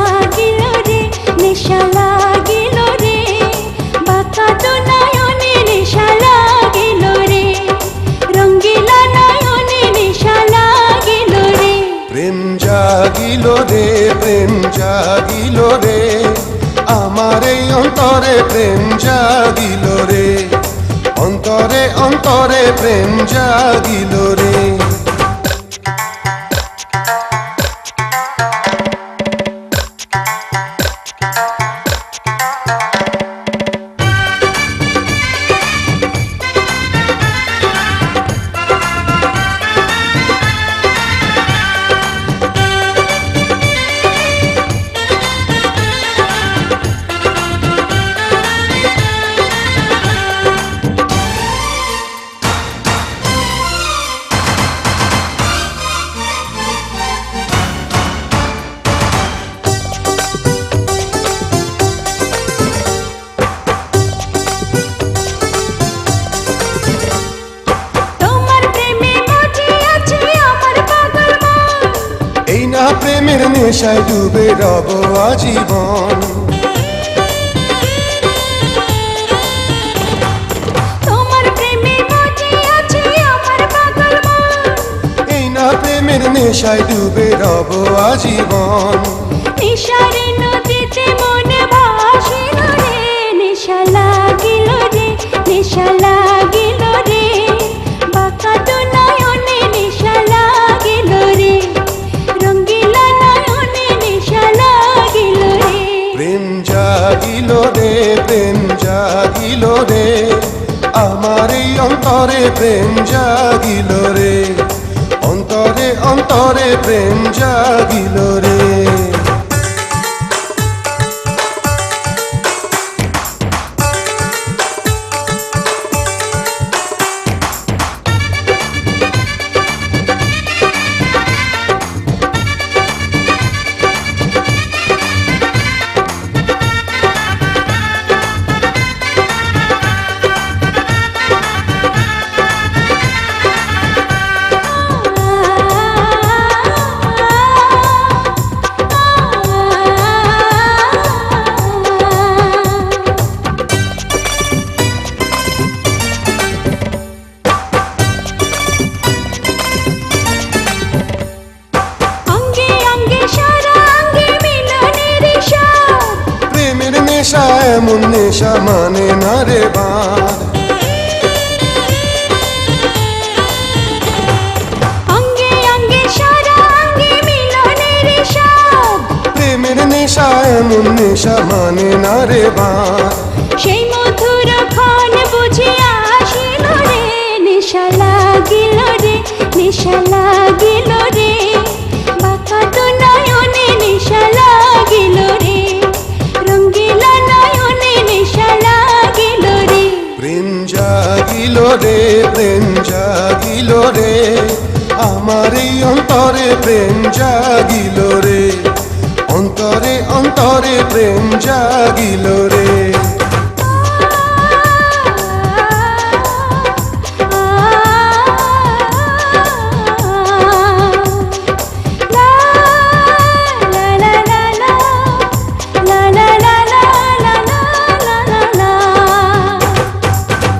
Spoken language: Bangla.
লাগিল রে নেশা লাগিল রে বাঁকা তো নয়নে নেশা লাগিল রে রঙ্গিলা নয়নে নেশা লাগিল রে প্রেম জাগিল রে প্রেম জাগিল রে আমার এই অন্তরে প্রেম জাগিল রে অন্তরে অন্তরে প্রেম জাগিল রে প্রেমের নেশায় ডুবে রব আজীবন তোমার প্রেমে মজে আছে আমার পাগল মন এই না প্রেমের নেশায় ডুবে রব আজীবন নেশারে নদীতে মন ভাসিল রে নেশা লাগিল রে নেশা লাগিল রে বাঁকা তো নয়নে নেশা লাগিল রে রঙ্গিলা নয়নে নেশা লাগিল রে প্রেম জাগিল রে প্রেম জাগিল রে আমার এই অন্তরে প্রেম জাগিল রে অন্তরে অন্তরে প্রেম জাগিল রে নেশা এমন নেশা মানে না রে বাঁধ অঙ্গে অঙ্গে সারা অঙ্গে মিলনের স্বাদ প্রেমের নেশা এমন নেশা মানে না রে বাঁধ সেই মধুর ক্ষণ বুঝে আসিল রে নেশা লাগিল রে নেশা লাগিল রে বাঁকা তো নয়নে নেশা লাগিল রে রঙ্গিলা নয়নে নেশা লাগিল রে প্রেম জাগিল রে প্রেম জাগিল রে আমার এই অন্তরে প্রেম জাগিল রে অন্তরে অন্তরে প্রেম জাগিল রে